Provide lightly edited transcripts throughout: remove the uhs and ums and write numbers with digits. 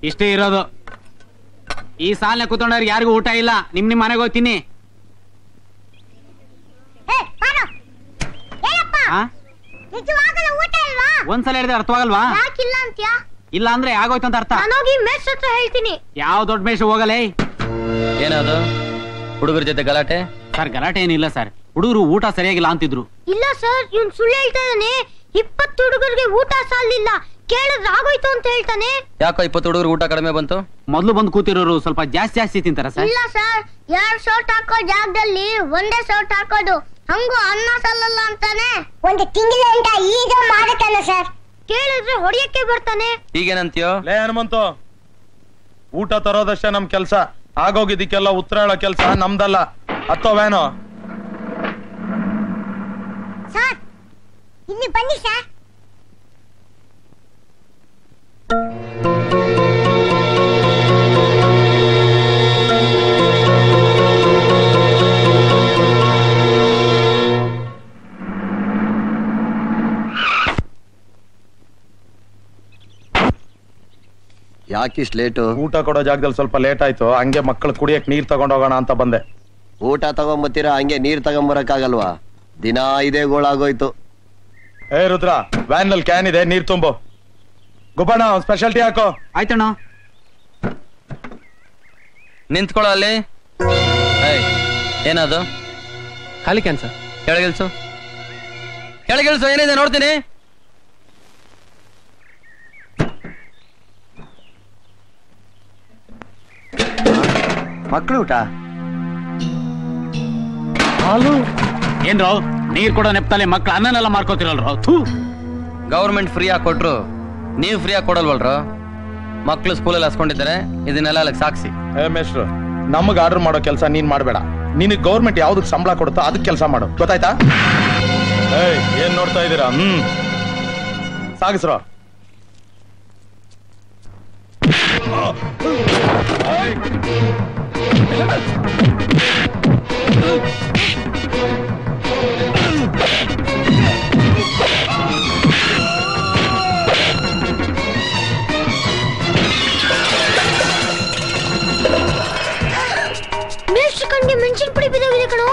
ಇಷ್ಟೇ ಇರೋದು. ಈ ಸಾಲನೆ ಕೂತ್ಕೊಂಡವ್ರಿಗೆ ಯಾರಿಗೂ ಊಟ ಇಲ್ಲ. ನಿಮ್ ಮನೆಗೆ ಹೋಗ್ತೀನಿ. ಒಂದ್ಸಲ ಹೇಳಿದ್ರೆ ಅರ್ಥವಾಗಲ್ವಾ? ಇಲ್ಲ ಅಂದ್ರೆ ಆಗೋಯ್ತು ಅಂತ ಅರ್ಥ. ಹೇಳ್ತೀನಿ. ಯಾವ ದೊಡ್ಡ ಮೇಷ ಹೋಗಲೇ. ಏನದು ಹುಡುಗರ ಜೊತೆ ಗಲಾಟೆ? ಸರ್ ಗಲಾಟೆ ಏನಿಲ್ಲ ಸರ್, ಹುಡುಗರು ಊಟ ಸರಿಯಾಗಿಲ್ಲ ಅಂತಿದ್ರು. ಇಲ್ಲ ಸರ್, ಇವ್ನು ಸುಳ್ಳು ಹೇಳ್ತಾ ಇದ್ದಾನೆ. 20 ಹುಡುಗರಿಗೆ ಊಟ ಸಾಲಿಲ್ಲ, ಕೇಳಿದ್ರೆ ಆಗೋಯ್ತು ಅಂತ ಹೇಳ್ತಾನೆ. ಯಾಕೋ 20 ಹುಡುಗರು ಊಟ ಕಡಿಮೆ ಬಂತು? ಮೊದ್ಲು ಬಂದು ಕೂತಿರೋರು ಸ್ವಲ್ಪ ಜಾಸ್ತಿ ತಿಂತಾರ ಸರ್. ಇಲ್ಲ ಸರ್, 2 ಸೌಟ್ ಹಾಕೋ ಜಾಗದಲ್ಲಿ ಒಂದೇ ಸೌಟ್ ಹಾಕೋದು. ಹಂಗು ಅನ್ನ ಸಲ್ಲಲ್ಲ ಅಂತಾನೆ. ಒಂದು ತಿಂಗಳ ಅಂತ ಈಗ ಮಾಡುತ್ತಾನೆ ಸರ್. ಕೇಳಿದ್ರೆ ಹೊಡಿಯಕ್ಕೆ ಬರ್ತಾನೆ. ಈಗೇನಂತೀಯೋ? ಲೇ ಹನುಮಂತು, ಊಟ ತರೋದಷ್ಟೇ ನಮ್ ಕೆಲ್ಸ. ಆಗೋಗಿದ್ದಕ್ಕೆಲ್ಲ ಉತ್ತರ ಹೇಳೋ ಕೆಲ್ಸ ನಮ್ದಲ್ಲ. ಹತ್ತೋವೇನೋ? ಸರ್ ಇಲ್ಲಿ ಬನ್ನಿ ಸರ್. ಯಾಕಿಷ್ಟು ಲೇಟು? ಊಟ ಕೊಡೋ ಜಾಗದಲ್ಲಿ ಸ್ವಲ್ಪ ಲೇಟ್ ಆಯ್ತು. ಹಂಗೆ ಮಕ್ಕಳು ಕುಡಿಯಕ್ ನೀರ್ ತಗೊಂಡೋಗೋಣ ಅಂತ ಬಂದೆ. ಊಟ ತಗೊಂಬತ್ತೀರಾ, ಹಂಗೆ ನೀರ್ ತಗೊಂಬರಕ್ಕಾಗಲ್ವಾ? ದಿನ ಇದೇ ಗೋಳಾಗೋಯ್ತು. ಏ ರುದ್ರ, ವ್ಯಾನ್ ನಲ್ಲಿ ಕ್ಯಾನ್ ಇದೆ, ನೀರ್ ತುಂಬು. ಗುಬ್ಬಣ್ಣ ಒಂದ್ ಸ್ಪೆಷಾಲಿಟಿ ಹಾಕೋ. ಆಯ್ತಣ್ಣ. ನಿಂತ್ಕೊಳ್ಳೋ ಅಲ್ಲಿ. ಏನದು? ಖಾಲಿ ಕ್ಯಾನ್ ಸರ್. ಕೆಳಗಿಳಿಸು. ಏನಿದೆ ನೋಡ್ತೀನಿ. ಮಕ್ಕಳು ಊಟ ಹಾಲು ಏನ್ರೋ? ನೀರ್ ಕೊಡೋ ನೆಪ್ತಲೆ ಮಕ್ಳು ಅನ್ನನೆಲ್ಲ ಮಾರ್ಕೋತಿರಲ್ರೋ. ಗೌರ್ಮೆಂಟ್ ಫ್ರೀ ಆಗಿ ಕೊಟ್ರು ನೀವು ಫ್ರೀ ಆಗಿ ಕೊಡಲ್ವಲ್ರ? ಮಕ್ಳು ಸ್ಕೂಲಲ್ಲಿ ಹಸ್ಕೊಂಡಿದ್ದಾರೆ, ಇದನ್ನೆಲ್ಲ ಅಲ್ಲಿಗೆ ಸಾಕ್ಸಿ. ಮೇಷ್ಟ್ರು, ನಮಗ್ ಆರ್ಡರ್ ಮಾಡೋ ಕೆಲಸ ನೀನ್ ಮಾಡ್ಬೇಡ. ನಿನಗ್ ಗೌರ್ಮೆಂಟ್ ಯಾವ್ದಕ್ ಸಂಬಳ ಕೊಡುತ್ತೋ ಅದಕ್ಕೆ ಕೆಲಸ ಮಾಡು, ಗೊತ್ತಾಯ್ತಾ? ಏನ್ ನೋಡ್ತಾ ಇದೀರಾ? ಸಾಗಿಸ್ರೋ. ಮೇಷ್ಟ್ರಕಂಗೆ ಮೆಣಸಿನ ಪುಡಿ ಬಿದ್ದೋಗಿದೆ ಕಣೋ.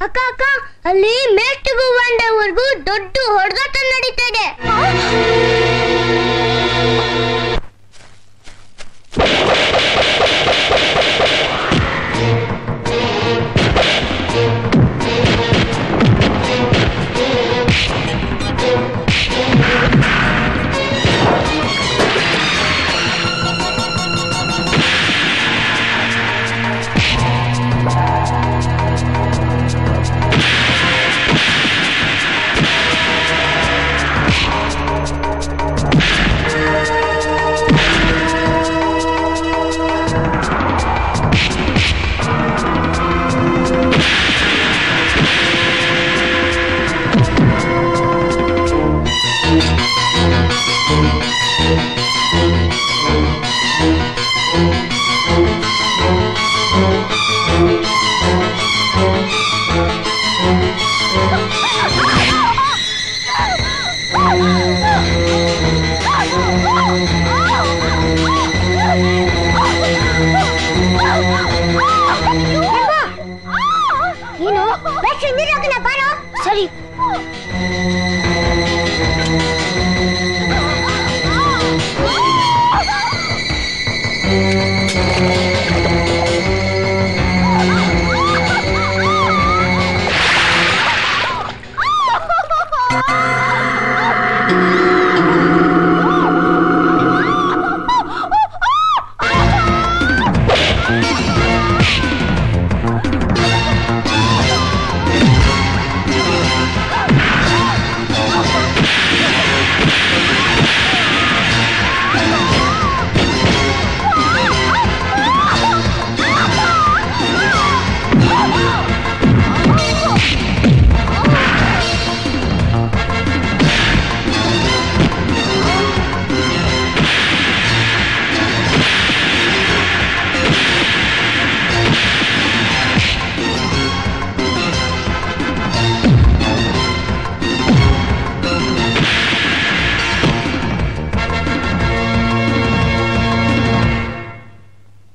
ಅಕ್ಕ ಅಕ್ಕ, ಅಲ್ಲಿ ಮೇಷ್ಟ್ರಿಗೂ ಬಂದವರೆಗೂ ದೊಡ್ಡ ಹೊಡೆದಾಟ ನಡೀತಾ ಇದೆ. ಏನು ಸರಿ.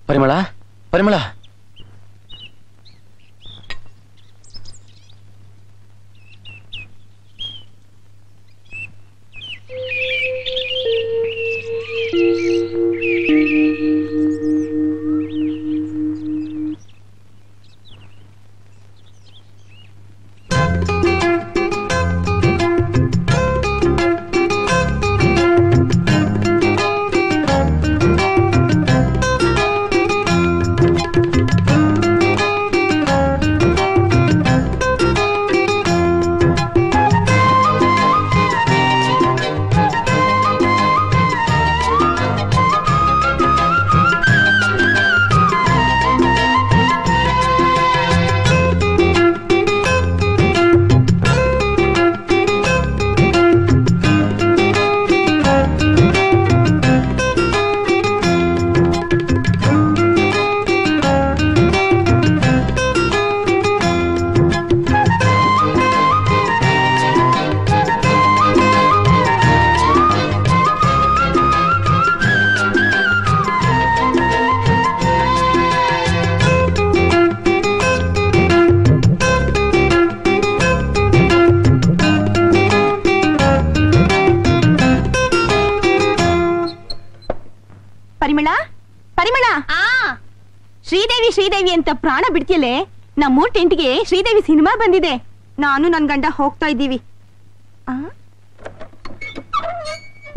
ಪರಿಮಳ ಪರಿಮಳ ಶ್ರೀದೇವಿ ಅಂತ ಪ್ರಾಣ ಬಿಡ್ತಿಯಲ್ಲೇ ನಮ್ಮೂರ್ ಟೆಂಟ್ಗೆ ಶ್ರೀದೇವಿ ಸಿನಿಮಾ ಬಂದಿದೆ. ನಾನು ನನ್ ಗಂಡ ಹೋಗ್ತಾ ಇದ್ದೀವಿ.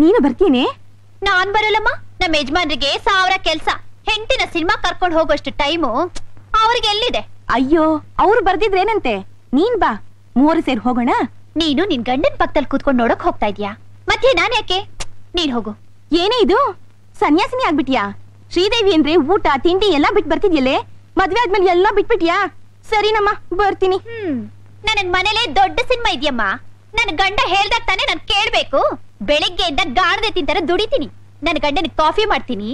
ನೀನು ಬರ್ತೀನಿ? ನಾನ್ ಬರಲ್ಲಮ್ಮ. ನಮ್ಮ ಯಜಮಾನ್ರಿಗೆ 1000 ಕೆಲ್ಸ. ಹೆಂಡತಿನ ಸಿನಿಮಾ ಕರ್ಕೊಂಡು ಹೋಗೋಷ್ಟು ಟೈಮು ಅವ್ರಿಗೆ ಎಲ್ಲಿದೆ? ಅಯ್ಯೋ, ಅವ್ರು ಬರ್ದಿದ್ರೇನಂತೆ. ನೀನ್ ಬಾ, 3 ಸೇರಿ ಹೋಗೋಣ. ನೀನು ನಿನ್ ಗಂಡನ್ ಪಕ್ಕದಲ್ಲಿ ಕೂತ್ಕೊಂಡು ನೋಡಕ್ ಹೋಗ್ತಾ ಇದ್ಯಾ? ಮತ್ತೆ ನಾನ್ ಯಾಕೆ? ನೀನ್ ಹೋಗು. ಏನೇ ಇದು, ಸನ್ಯಾಸಿನಿ ಆಗ್ಬಿಟ್ಯಾ? ಶ್ರೀದೇವಿ ಅಂದ್ರೆ ಊಟ ತಿಂಡಿ ಎಲ್ಲಾ ಬಿಟ್ಟು ಬರ್ತಿದ್ಯಲ್ಲೇ, ಮದ್ವೆ ಆದ್ಮೇಲೆ ಎಲ್ಲಾ ಬಿಟ್ಬಿಟ್ಯಾ? ಸರಿನಮ್ಮ, ಬರ್ತೀನಿ. ನನಗ್ ಮನೇಲೆ ದೊಡ್ಡ ಸಿನಿಮಾ ಇದೆಯಮ್ಮ. ನನ್ ಗಂಡ ಹೇಳ್ದಾಗ ತಾನೇ ನಾನ್ ಕೇಳ್ಬೇಕು. ಬೆಳಿಗ್ಗೆಯಿಂದ ಗಾಣದೆ ತಿಂತಾರ ದುಡಿತೀನಿ. ನನ್ ಗಂಡನ ಕಾಫಿ ಮಾಡ್ತೀನಿ,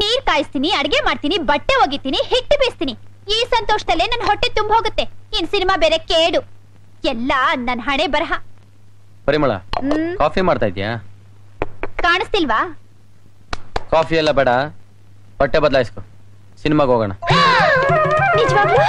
ನೀರ್ ಕಾಯಿಸ್ತೀನಿ, ಅಡ್ಗೆ ಮಾಡ್ತೀನಿ, ಬಟ್ಟೆ ಒಗಿತೀನಿ, ಹಿಟ್ಟು ಬೀಸ್ತೀನಿ. ಈ ಸಂತೋಷದಲ್ಲೇ ನನ್ ಹೊಟ್ಟೆ ತುಂಬ ಹೋಗುತ್ತೆ. ಇನ್ ಸಿನಿಮಾ ಬೇರೆ ಕೇಡು. ಎಲ್ಲ ನನ್ ಹಣೆ ಬರಹ. ಪರಿಮಳ, ಕಾಫಿ ಮಾಡ್ತಾ ಇದ್ಯಾ? ಕಾಣಿಸ್ತಿಲ್ವಾ? ಕಾಫಿ ಎಲ್ಲ ಬೇಡ, ಬಟ್ಟೆ ಬದಲಾಯಿಸ್ಕೊ, ಸಿನಿಮಾಗೆ ಹೋಗೋಣ. ನಿಜವಾಗ್ಲೂ?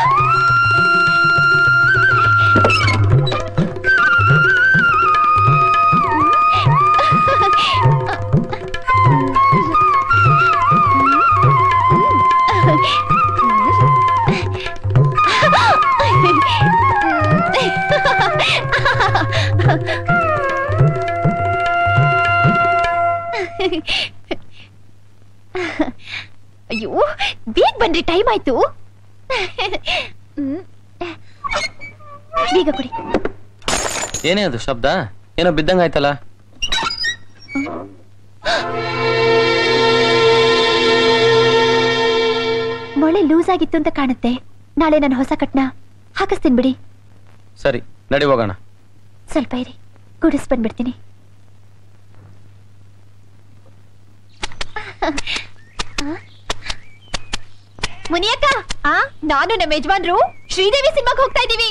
ಅಯ್ಯೋ, ಬೇಗ ಬನ್ರಿ, ಟೈಮ್ ಆಯ್ತು. ಬೇಗ ಕೊಡಿ. ಏನೇ ಅದು ಶಬ್ದ? ಏನೋ ಬಿದ್ದಂಗ ಆಯ್ತಲ್ಲ. ಮೊಳೆ ಲೂಸ್ ಆಗಿತ್ತು ಅಂತ ಕಾಣುತ್ತೆ. ನಾಳೆ ನಾನು ಹೊಸ ಕಟ್ನ ಹಾಕಿಸ್ತೀನಿ ಬಿಡಿ. ಸರಿ, ನಡಿ ಹೋಗೋಣ. ಸ್ವಲ್ಪ ಇರಿ, ಗುಡಿಸ್ ಬಂದ್ಬಿಡ್ತೀನಿ. ಮುನಿಯಕ್ಕ, ನಾನು ನಮ್ಮ ಯಜಮಾನ್ರು ಶ್ರೀದೇವಿ ಸಿನಿಮಾಗೆ ಹೋಗ್ತಾ ಇದೀವಿ.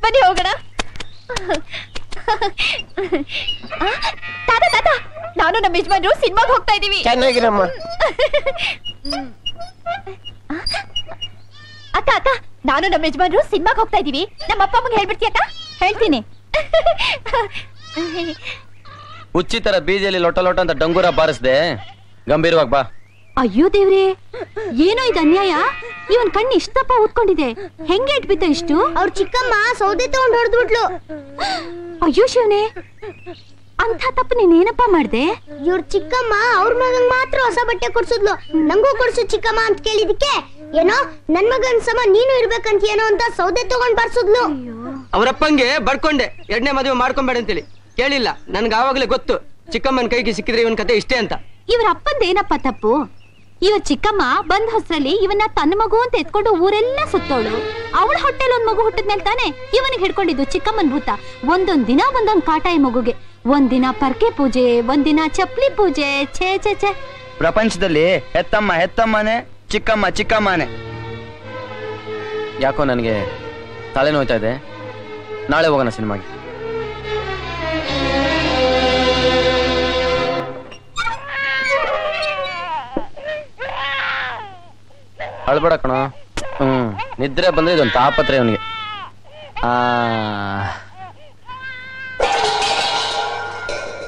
ಬನ್ನಿ ಹೋಗೋಣ. ತಾತ ತಾತ, ನಾನು ನಮ್ಮ ಯಜಮಾನ್ರು ಸಿನಿಮಾಗೆ ಹೋಗ್ತಾ ಇದೀವಿ. ಚೆನ್ನಾಗಿರಮ್ಮ. ಅಕ್ಕ ಅಕ್ಕ, ನಾನು ನಮ್ಮ ಯಜಮಾನ್ರು ಸಿನಿಮಾಗೆ ಹೋಗ್ತಾ ಇದೀವಿ. ನಮ್ಮ ಅಪ್ಪ ಅಮ್ಮಗೆ ಹೇಳ್ಬಿಡ್ತೀಯ ಅಕ್ಕ? ಹೇಳ್ತೀನಿ. ಹುಚ್ಚಿ ತರ ಬೀದಿಯಲ್ಲಿ ಲೊಟ ಲೊಟ ಅಂತ ಡಂಗೂರ ಬಾರಿಸ್ದೆ. ಗಂಭೀರವಾಗಿ ಬಾ. ಅಯ್ಯೋ ದೇವ್ರೆ, ಏನೋ ಇದು ಅನ್ಯಾಯ. ಇವನ್ ಕಣ್ಣು ಇಷ್ಟಪ್ಪ ಊದ್ಕೊಂಡಿದೆ, ಹೆಂಗೆ ಇಟ್ಬಿತ್ತ ಇಷ್ಟು? ಅವ್ರ ಚಿಕ್ಕಮ್ಮ ಸೌದೆ ತಗೊಂಡು ಹೊಡೆದ್ಬಿಟ್ಲು. ಅಯ್ಯೋ ಶಿವನೇ, ಅಂತ ತಪ್ಪು ನೀನೇನಪ್ಪ ಮಾಡ್ದೆ? ಇವ್ರ ಚಿಕ್ಕಮ್ಮ ಅವ್ರ ಮಗನ್ ಮಾತ್ರ ಹೊಸ ಬಟ್ಟೆ ಕೊಡ್ಸಿದ್ಲು, ನಂಗೂ ಕೊಡ್ಸು ಚಿಕ್ಕಮ್ಮ ಅಂತ ಕೇಳಿದಕ್ಕೆ ಏನೋ ನನ್ ಮಗನ್ ಸಮ ನೀನು ಇರ್ಬೇಕಂತ ಏನೋ ಅಂತ ಸೌದೆ ತಗೊಂಡ್ ಬರ್ಸಿದ್ಲು. ಅವರಪ್ಪಂಗೆ ಬಡ್ಕೊಂಡೆ 2ನೇ ಮದುವೆ ಮಾಡ್ಕೊಂಬೇಡ ಅಂತೇಳಿ, ಕೇಳಿಲ್ಲ. ನನ್ಗೆ ಆವಾಗ್ಲೇ ಗೊತ್ತು ಚಿಕ್ಕಮ್ಮನ ಕೈಗೆ ಸಿಕ್ಕಿದ್ರೆ ಇವನ್ ಕತೆ ಇಷ್ಟೇ ಅಂತ. ಇವ್ರ ಅಪ್ಪಂದೇನಪ್ಪ ತಪ್ಪು? ಇವ ಚಿಕ್ಕಮ್ಮ ಬಂದ್ ಹೊಸರಲ್ಲಿ ಇವನ್ನ ತನ್ನ ಮಗು ಅಂತ ಎತ್ಕೊಂಡು ಊರೆಲ್ಲ ಸುತ್ತೋಳು. ಅವಳ ಹೊಟ್ಟೆಲ್ ಒಂದ್ ಮಗು ಹುಟ್ಟಿದ್ಮೇಲೆ ತಾನೆ ಇವನಿಗೆ ಹಿಡ್ಕೊಂಡಿದ್ದು ಚಿಕ್ಕಮ್ಮನ್ ಭೂತ. ಒಂದೊಂದ್ ದಿನ ಒಂದೊಂದ್ ಕಾಟ ಈ ಮಗುಗೆ. ಒಂದಿನ ಪರ್ಕೆ ಪೂಜೆ, ಒಂದಿನ ಚಪ್ಲಿ ಪೂಜೆ. ಛೇ ಛೇ ಛೇ. ಪ್ರಪಂಚದಲ್ಲಿ ಹೆತ್ತಮ್ಮ ಹೆತ್ತಮ್ಮನೆ, ಚಿಕ್ಕಮ್ಮ ಚಿಕ್ಕಮ್ಮನೆ. ಯಾಕೋ ನನಗೆ ತಲೆ ನೋಯ್ತಾ ಇದೆ. ನಾಳೆ ಹೋಗೋಣ ಸಿನಿಮಾಗೆ. ಅಳ್ಬೇಡ ಕಣ. ನಿದ್ರೆ ಬಂದ್ರೆ ಇದೊಂದು ತಾಪತ್ರೆ ಅವನಿಗೆ.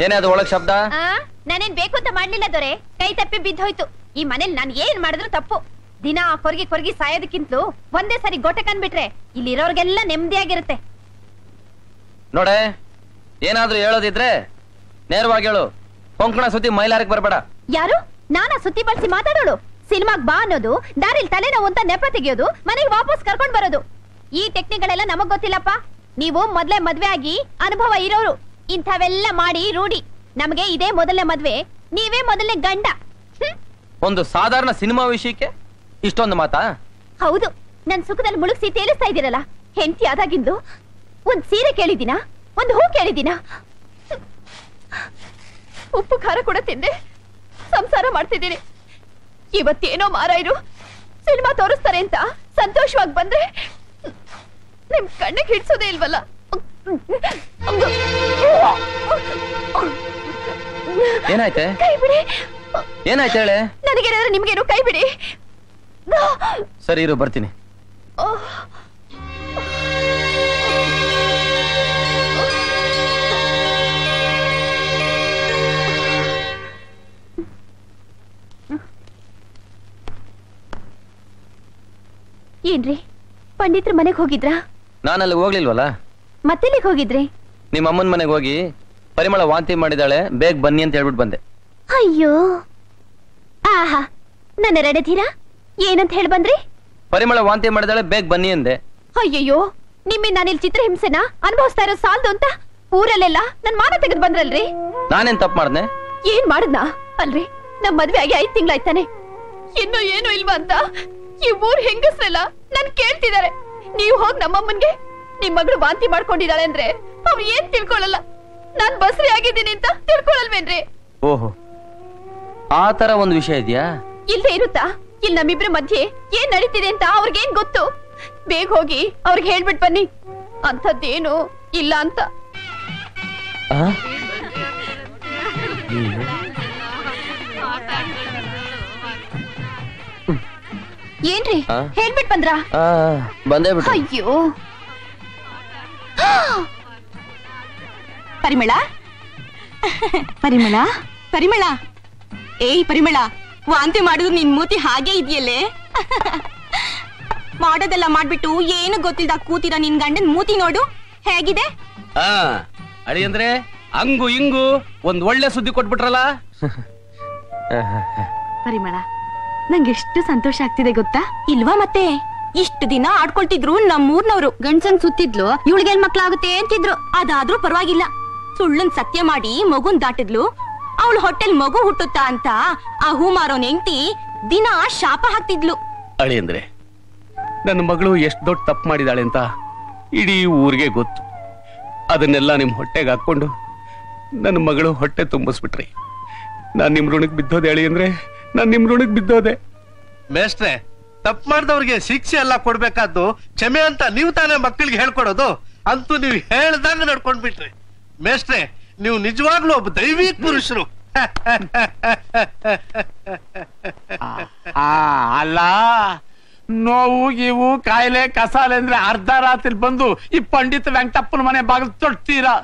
ಏನೇ ಅದು ಒಳಗ್ ಶಬ್ದ? ನಾನೇನ್ ಬೇಕು ಅಂತ ಮಾಡ್ಲಿಲ್ಲ ದೊರೆ, ಕೈ ತಪ್ಪಿ ಬಿದ್ದೋಯ್ತು. ಈ ಮನೇಲಿ ನಾನ್ ಏನ್ ಮಾಡಿದ್ರು ತಪ್ಪು. ದಿನ ಕೊರ್ಗಿ ಕೊರ್ಗಿ ಸಾಯೋದಕ್ಕಿಂತಲೂ ಒಂದೇ ಸರಿ ಗೊಟ್ಟೆ ಕಂಡ್ಬಿಟ್ರೆ ಇಲ್ಲಿರೋರ್ಗೆಲ್ಲ ನೆಮ್ಮದಿಯಾಗಿರುತ್ತೆ. ನೋಡೆ, ಏನಾದ್ರೂ ಹೇಳೋದಿದ್ರೆ ನೇರವಾಗಿ ಹೇಳು. ಕೊಂಕಣ ಸುತ್ತಿ ಮೈಲಾರಕ್ಕೆ ಬರ್ಬೇಡ. ಯಾರು? ನಾನಾ ಸುತ್ತಿ ಬಳಸಿ ಮಾತಾಡೋಳು? ಸಿನಿಮಾಗ್ ಬಾ ಅನ್ನೋದು, ದಾರಿಲ್ ತಲೆನೋವು ಅಂತ ನೆಪ ತೆಗೆಯೋದು, ಮನೆಗೆ ವಾಪಸ್ ಕರ್ಕೊಂಡ್ ಬರೋದು, ಈ ಟೆಕ್ನಿಕ್ಗಳೆಲ್ಲ ನಮಗ್ ಗೊತ್ತಿಲ್ಲಪ್ಪ. ನೀವು ಮೊದ್ಲೇ ಮದ್ವೆ ಆಗಿ ಅನುಭವ ಇರೋರು. ಇಂಥವೆಲ್ಲ ಮಾಡಿ ರೂಢಿ. ನಮಗೆ ಇದೇ ಮೊದಲನೇ ಮದ್ವೆ, ನೀವೇ ಮೊದಲನೇ ಗಂಡ. ಒಂದು ಸಾಧಾರಣ ಸಿನಿಮಾ ವಿಷಯಕ್ಕೆ ಇಷ್ಟೊಂದು ಮಾತಾ? ಹೌದು, ನನ್ ಸುಖದಲ್ಲಿ ಮುಳುಗ್ಸಿ ತೇಲಿಸ್ತಾ ಇದೀರಲ್ಲ. ಹೆಂಡತಿ ಆದಾಗಿಂದು ಒಂದ್ ಸೀರೆ ಕೇಳಿದಿನ, ಒಂದ್ ಹೂ ಕೇಳಿದಿನ, ಉಪ್ಪು ಖಾರ ಕೂಡ ತಿಂದೆ ಸಂಸಾರ ಮಾಡ್ತಿದ್ದೀನಿ. ಇವತ್ತೇನೋ ಮಾರಾಯರು ಸಿನಿಮಾ ತೋರಿಸ್ತಾರೆ ಅಂತ ಸಂತೋಷವಾಗಿ ಬಂದ್ರೆ ನಿಮ್ ಕಣ್ಣಿಗೆ ಹಿಡ್ಸೋದೇ ಇಲ್ವಲ್ಲ. ಏನಾಯ್ತೆ? ಕೈ ಬಿಡಿ. ಏನಾಯ್ತು ಹೇಳೆ? ನನಗೇನಾದ್ರೆ ನಿಮ್ಗೇನು? ಕೈ ಬಿಡಿ. ಸರಿ ಇರು, ಬರ್ತೀನಿ. ಏನ್ರಿ, ಪಂಡಿತ್ರ ಮನೆಗೆ ಹೋಗಿದ್ರಾ? ನಾನಲ್ಲಿ ಹೋಗ್ಲಿಲ್ವಲ್ಲ. ಮತ್ತೆಲ್ಲಿಗೆ ಹೋಗಿದ್ರಿ? ನಿಮ್ಮ ಅಮ್ಮನ ಮನೆಗೆ ಹೋಗಿ ಪರಿಮಳ ವಾಂತಿ ಮಾಡಿದಾಳೆ, ಬೇಗ ಬನ್ನಿ ಅಂತ ಹೇಳ್ಬಿಟ್ಟು ಬಂದೆ. ಅಯ್ಯೋ, ಆಹಾ, ನನ್ನ ರೆಡಧೀರಾ ಏನಂತ ಹೇಳಿ ಬಂದ್ರಿ? ಪರಿಮಳ ವಾಂತಿ ಮಾಡಿದಾಳೆ, ಬೇಗ ಬನ್ನಿ ಅಂದೆ. ಅಯ್ಯಯ್ಯೋ, ನಿಮ್ಮಿಂದ ನಾನಿಲ್ ಚಿತ್ರಹಿಂಸೆನ ಅನುಭವಿಸ್ತಾ ಇರೋ ಸಾಲ್ದು ಅಂತ ಊರಲ್ಲೆಲ್ಲ ನನ್ ಮಾನ ತೆಗೆದು ಬಂದ್ರಲ್ರಿ. ನಾನೇನ್ ತಪ್ಪು ಮಾಡ್ದೆ? ಏನ್ ಮಾಡದ್ನಾ? ಅಲ್ರಿ, ನಮ್ ಮದ್ವೆ ಆಗಿ 5 ತಿಂಗಳಾಯ್ತಾನೆ, ಇನ್ನು ಏನು ಇಲ್ವಾ ಅಂತ ಈ ಊರ್ ಹೆಂಗಸ್ರೆಲ್ಲ ನನ್ ಕೇಳ್ತಿದಾರೆ. ನೀವು ಹೋಗ್ ನಮ್ಮಮ್ಮನ್ಗೆ ನಿಮ್ ಮಗಳು ವಾಂತಿ ಮಾಡ್ಕೊಂಡಿದ್ದಾಳೆ ಅಂದ್ರೆ ಅವ್ರು ಏನ್ ತಿಳ್ಕೊಳ್ಳಲ್ಲ. ನಾನ್ ಬಸ್ರಿ ಆಗಿದ್ದೀನಿ ಅಂತ ತಿಳ್ಕೊಳಲ್ವೇನ್ರಿ? ಓಹೋ, ಆ ತರ ಒಂದು ವಿಷಯ ಇದೆಯಾ? ಇಲ್ದೇ ಇರುತ್ತಾ? ಇಲ್ಲಿ ನಮ್ಮಿಬ್ರ ಮಧ್ಯೆ ಏನ್ ನಡೀತಿದೆ ಅಂತ ಅವ್ರಿಗೇನ್ ಗೊತ್ತು? ಬೇಗ ಹೋಗಿ ಅವ್ರಿಗೆ ಹೇಳ್ಬಿಟ್ ಬನ್ನಿ, ಅಂಥದ್ದೇನು ಇಲ್ಲ ಅಂತ. ಏನ್ರಿ ಹೇಳ್ಬಿಟ್ ಬಂದ್ರ? ಬಂದೇ ಬಿಟ್ಟು. ಅಯ್ಯೋ, ಪರಿಮಳ, ಪರಿಮಳ, ಪರಿಮಳ, ಏಯ್ ಪರಿಮಳ, ವಾಂತಿ ಮಾಡಿದ್ರು ನಿನ್ ಮೂತಿ ಹಾಗೆ ಇದೆಯಲ್ಲೇ. ಮಾಡೋದೆಲ್ಲ ಮಾಡ್ಬಿಟ್ಟು ಏನು ಗೊತ್ತಿಲ್ದ ಕೂತಿರ ನಿನ್ ಗಂಡನ್ ಮೂತಿ ನೋಡು ಹೇಗಿದೆ. ಅಡಿ ಅಂದ್ರೆ ಹಂಗು ಹಿಂಗು ಒಂದ್ ಒಳ್ಳೆ ಸುದ್ದಿ ಕೊಟ್ಬಿಟ್ರಲ್ಲ. ಪರಿಮಳ, ನಂಗೆ ಎಷ್ಟು ಸಂತೋಷ ಆಗ್ತಿದೆ ಗೊತ್ತಾ? ಇಲ್ವಾ ಮತ್ತೆ? ಇಷ್ಟು ದಿನ ಆಡ್ಕೊಳ್ತಿದ್ರು ನಮ್ಮೂರ್ನವ್ರು. ಗಂಡ್ಸನ್ ಸುತ್ತಿದ್ಲು, ಇವಳಿಗೆ ಮಕ್ಳಾಗುತ್ತೆ ಅಂತಿದ್ರು. ಅದಾದ್ರೂ ಪರವಾಗಿಲ್ಲ. ಸುಳ್ಳನ್ ಸತ್ಯ ಮಾಡಿ ಮಗುನ್ ದಾಟಿದ್ಲು. ಅವಳು ಹೊಟ್ಟೆಲ್ ಮಗು ಹುಟ್ಟುತ್ತಾ ಅಂತ ಆ ಹೂ ಮಾರೋನ್ ಹೆಂಡ್ತಿ ದಿನ ಶಾಪ ಹಾಕ್ತಿದ್ಲು. ಅಡಿ ಅಂದ್ರೆ ನನ್ನ ಮಗಳು ಎಷ್ಟು ದೊಡ್ಡ ತಪ್ಪು ಮಾಡಿದಾಳೆ ಅಂತ ಇಡೀ ಊರಿಗೆ ಗೊತ್ತು. ಅದನ್ನೆಲ್ಲ ನಿಮ್ ಹೊಟ್ಟೆಗೆ ಹಾಕೊಂಡು ನನ್ನ ಮಗಳು ಹೊಟ್ಟೆ ತುಂಬಿಸ್ಬಿಟ್ರಿ. ನಾನ್ ನಿಮ್ ಋಣಕ್ ಬಿದ್ದೋದೆ ಅಳಿ ಅಂದ್ರೆ, ನಾನ್ ನಿಮ್ ಋಣಕ್ ಬಿದ್ದೋದೆ. ಮೇಷ್ಟ್ರೆ, ತಪ್ಪು ಮಾಡಿದವ್ರಿಗೆ ಶಿಕ್ಷೆ ಎಲ್ಲ ಕೊಡ್ಬೇಕಾದ್ದು ಕ್ಷಮೆ ಅಂತ ನೀವು ತಾನೇ ಮಕ್ಕಳಿಗೆ ಹೇಳ್ಕೊಡೋದು. ಅಂತೂ ನೀವು ಹೇಳ್ದಂಗ ನಡ್ಕೊಂಡ್ಬಿಟ್ರಿ. ಮೇಷ್ಟ್ರೆ, ನೀವು ನಿಜವಾಗ್ಲೂ ಒಬ್ಬ ದೈವಿಕ ಪುರುಷರು. ಅಲ್ಲ, ನೋವು ಗೀವು ಕಾಯಿಲೆ ಕಸಾಲೆ ಅಂದ್ರೆ ಅರ್ಧ ರಾತ್ರಿ ಬಂದು ಈ ಪಂಡಿತ ವೆಂಕಟಪ್ಪನ ಮನೆ ಬಾಗಿಲು ತೊಡ್ತೀರಾ?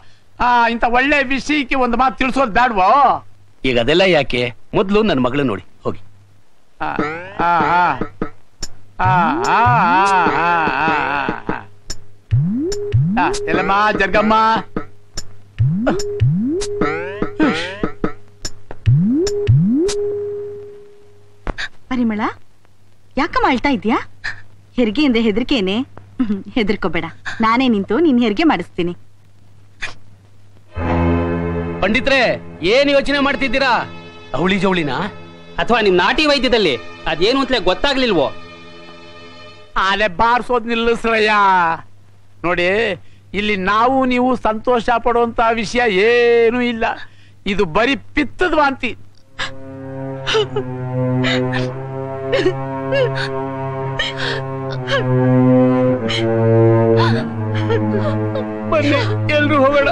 ಇಂತ ಒಳ್ಳೆ ವಿಷಯಕ್ಕೆ ಒಂದು ಮಾತು ತಿಳಿಸೋದು ಬ್ಯಾಡ್ವೋ? ಈಗ ಅದೆಲ್ಲ ಯಾಕೆ? ಮೊದ್ಲು ನನ್ನ ಮಗಳು ನೋಡಿ ಹೋಗಿ. ಎಲ್ಲಮ್ಮ, ಜರ್ಗಮ್ಮ, ಯಾಕಮ್ಮ ಅಳ್ತಾ ಇದ್ಯಾ? ಹೆರಿಗೆ ಅಂದ್ರೆ ಹೆದರಿಕೆನೆ? ಹೆದರ್ಕೋಬೇಡ, ನಾನೇ ನಿಂತು ನೀನ್ ಹೆರಿಗೆ ಮಾಡಿಸ್ತೀನಿ. ಪಂಡಿತ್ರೆ, ಏನ್ ಯೋಚನೆ ಮಾಡ್ತಿದ್ದೀರಾ? ಅವಳಿ ಜವಳಿನ ಅಥವಾ ನಿಮ್ ನಾಟಿ ವೈದ್ಯದಲ್ಲಿ ಅದೇನು ಅಂತಲೇ ಗೊತ್ತಾಗ್ಲಿಲ್ವೋ? ಆಲೆ ಬಾರ್ಸೋದ್ ನಿಲ್ಲಿಸ್ರಯ್ಯ. ನೋಡಿ, ಇಲ್ಲಿ ನಾವು ನೀವು ಸಂತೋಷ ಪಡುವಂತ ವಿಷಯ ಏನೂ ಇಲ್ಲ. ಇದು ಬರೀ ಪಿತ್ತದ ವಾಂತಿ. ಬನ್ನಿ ಎಲ್ರು ಹೋಗೋಣ.